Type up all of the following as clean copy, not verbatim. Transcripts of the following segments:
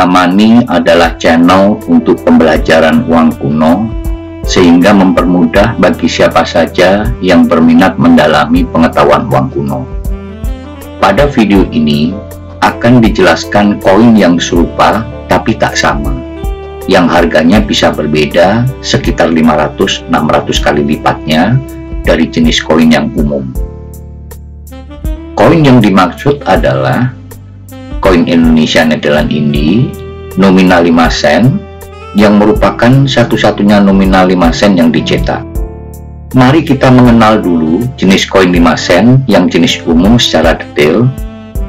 Zamani adalah channel untuk pembelajaran uang kuno, sehingga mempermudah bagi siapa saja yang berminat mendalami pengetahuan uang kuno. Pada video ini akan dijelaskan koin yang serupa tapi tak sama, yang harganya bisa berbeda sekitar 500-600 kali lipatnya dari jenis koin yang umum. Koin yang dimaksud adalah koin Indonesia Nederland Indi nominal 5 sen, yang merupakan satu-satunya nominal 5 sen yang dicetak. Mari kita mengenal dulu jenis koin 5 sen yang jenis umum secara detail,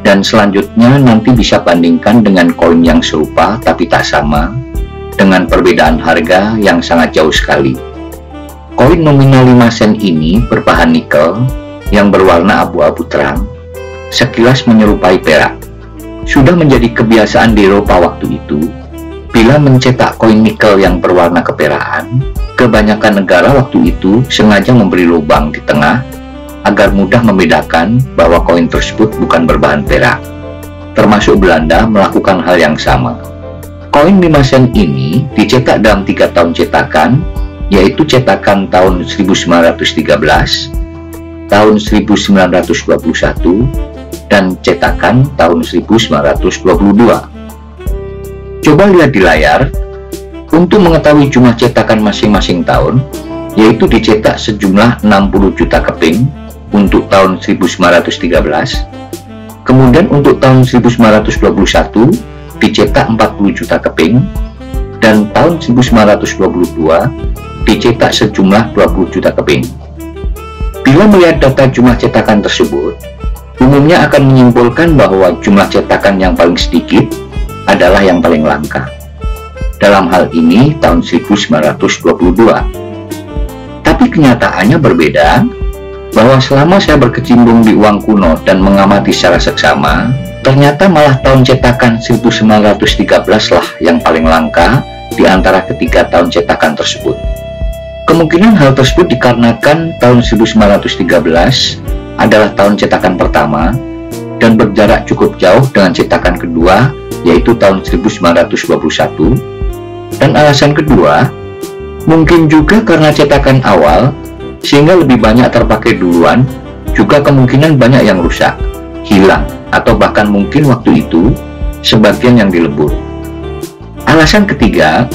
dan selanjutnya nanti bisa bandingkan dengan koin yang serupa tapi tak sama, dengan perbedaan harga yang sangat jauh sekali. Koin nominal 5 sen ini berbahan nikel yang berwarna abu-abu terang, sekilas menyerupai perak. Sudah menjadi kebiasaan di Eropa waktu itu, bila mencetak koin nikel yang berwarna keperaan, kebanyakan negara waktu itu sengaja memberi lubang di tengah agar mudah membedakan bahwa koin tersebut bukan berbahan perak. Termasuk Belanda melakukan hal yang sama. Koin 5 sen ini dicetak dalam 3 tahun cetakan, yaitu cetakan tahun 1913, tahun 1921, dan cetakan tahun 1922. Coba lihat di layar. Untuk mengetahui jumlah cetakan masing-masing tahun, yaitu dicetak sejumlah 60 juta keping untuk tahun 1913, kemudian untuk tahun 1921 dicetak 40 juta keping, dan tahun 1922 dicetak sejumlah 20 juta keping. Bila melihat data jumlah cetakan tersebut, umumnya akan menyimpulkan bahwa jumlah cetakan yang paling sedikit adalah yang paling langka. Dalam hal ini tahun 1922. Tapi kenyataannya berbeda, bahwa selama saya berkecimpung di uang kuno dan mengamati secara seksama, ternyata malah tahun cetakan 1913 lah yang paling langka di antara ketiga tahun cetakan tersebut. Kemungkinan hal tersebut dikarenakan tahun 1913 adalah tahun cetakan pertama dan berjarak cukup jauh dengan cetakan kedua, yaitu tahun 1921. Dan alasan kedua, mungkin juga karena cetakan awal sehingga lebih banyak terpakai duluan, juga kemungkinan banyak yang rusak, hilang, atau bahkan mungkin waktu itu sebagian yang dilebur. Alasan ketiga,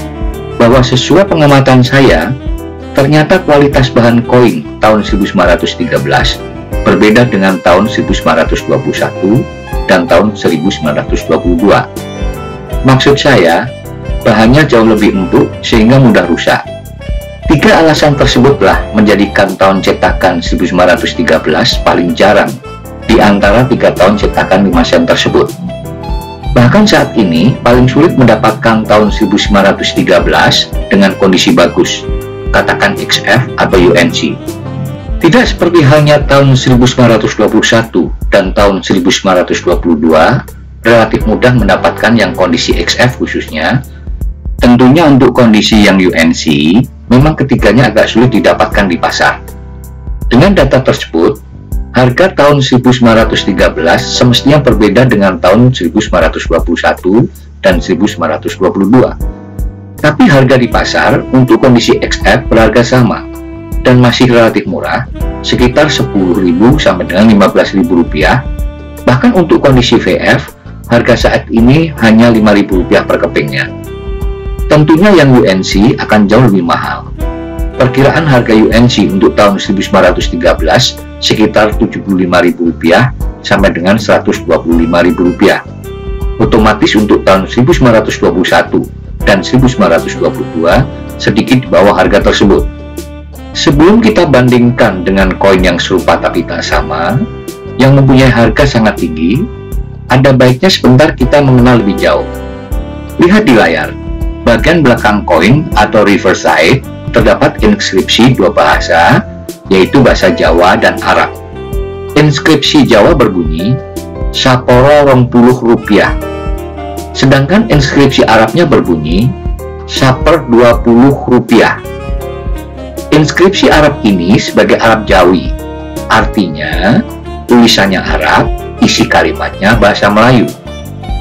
bahwa sesuai pengamatan saya, ternyata kualitas bahan koin tahun 1913 berbeda dengan tahun 1921 dan tahun 1922. Maksud saya, bahannya jauh lebih empuk sehingga mudah rusak. 3 alasan tersebutlah menjadikan tahun cetakan 1913 paling jarang di antara 3 tahun cetakan 5 sen tersebut. Bahkan saat ini paling sulit mendapatkan tahun 1913 dengan kondisi bagus, katakan XF atau UNC. Tidak seperti halnya tahun 1921 dan tahun 1922, relatif mudah mendapatkan yang kondisi XF khususnya. Tentunya untuk kondisi yang UNC, memang ketiganya agak sulit didapatkan di pasar. Dengan data tersebut, harga tahun 1913 semestinya berbeda dengan tahun 1921 dan 1922. Tapi harga di pasar untuk kondisi XF berharga sama dan masih relatif murah, sekitar 10.000 sampai dengan 15.000 rupiah. Bahkan untuk kondisi VF, harga saat ini hanya 5.000 rupiah per kepingnya. Tentunya yang UNC akan jauh lebih mahal. Perkiraan harga UNC untuk tahun 1913 sekitar 75.000 rupiah sampai dengan 125.000 rupiah. Otomatis untuk tahun 1921 dan 1922 sedikit di bawah harga tersebut. Sebelum kita bandingkan dengan koin yang serupa tapi tak sama, yang mempunyai harga sangat tinggi, ada baiknya sebentar kita mengenal lebih jauh. Lihat di layar, bagian belakang koin atau reverse side terdapat inskripsi 2 bahasa, yaitu bahasa Jawa dan Arab. Inskripsi Jawa berbunyi Saporo 20 rupiah, sedangkan inskripsi Arabnya berbunyi Saper 20 rupiah. Inskripsi Arab ini sebagai Arab Jawi, artinya tulisannya Arab, isi kalimatnya bahasa Melayu.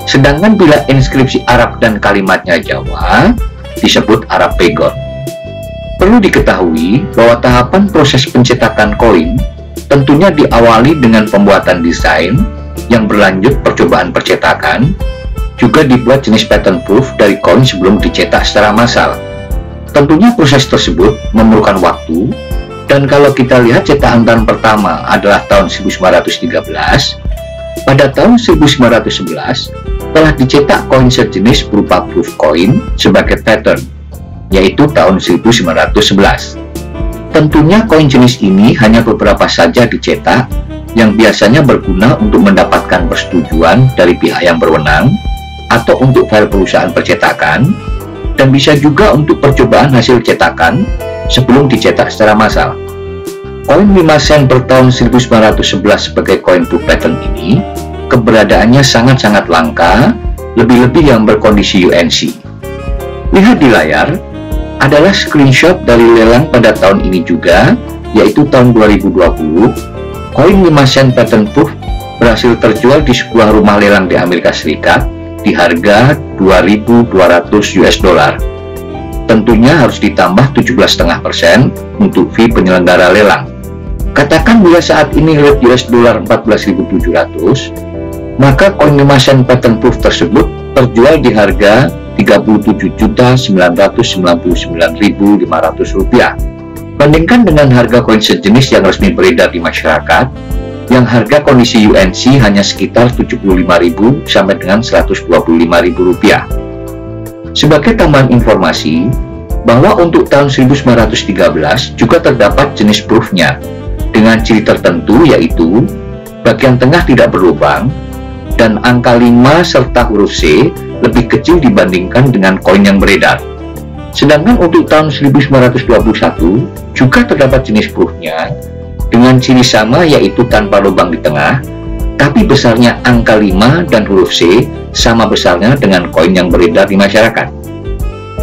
Sedangkan bila inskripsi Arab dan kalimatnya Jawa, disebut Arab Pegon. Perlu diketahui bahwa tahapan proses pencetakan koin tentunya diawali dengan pembuatan desain yang berlanjut percobaan percetakan, juga dibuat jenis pattern proof dari koin sebelum dicetak secara massal. Tentunya proses tersebut memerlukan waktu, dan kalau kita lihat cetakan tahun pertama adalah tahun 1913, pada tahun 1911 telah dicetak koin sejenis berupa proof coin sebagai pattern, yaitu tahun 1911. Tentunya koin jenis ini hanya beberapa saja dicetak, yang biasanya berguna untuk mendapatkan persetujuan dari pihak yang berwenang, atau untuk file perusahaan percetakan, dan bisa juga untuk percobaan hasil cetakan sebelum dicetak secara massal. Koin 5 sen per tahun 1911 sebagai koin proof pattern ini keberadaannya sangat-sangat langka, lebih-lebih yang berkondisi UNC. Lihat di layar adalah screenshot dari lelang pada tahun ini juga, yaitu tahun 2020. Koin 5 sen pattern proof berhasil terjual di sebuah rumah lelang di Amerika Serikat di harga 2.200 US dollar. Tentunya harus ditambah 17,5% untuk fee penyelenggara lelang. Katakan bila saat ini rate US dollar 14.700, maka koin 5 sen pattern proof tersebut terjual di harga Rp37.999.500. Bandingkan dengan harga koin sejenis yang resmi beredar di masyarakat, yang harga kondisi UNC hanya sekitar Rp75.000 sampai dengan Rp125.000. Sebagai tambahan informasi, bahwa untuk tahun 1913 juga terdapat jenis proofnya, dengan ciri tertentu yaitu bagian tengah tidak berlubang, dan angka 5 serta huruf C lebih kecil dibandingkan dengan koin yang beredar. Sedangkan untuk tahun 1921 juga terdapat jenis proofnya dengan ciri sama, yaitu tanpa lubang di tengah, tapi besarnya angka 5 dan huruf C sama besarnya dengan koin yang beredar di masyarakat.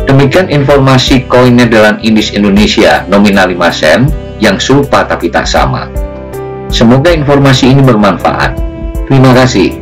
Demikian informasi koin Nederland Indies Indonesia nominal 5 sen yang serupa tapi tak sama. Semoga informasi ini bermanfaat. Terima kasih.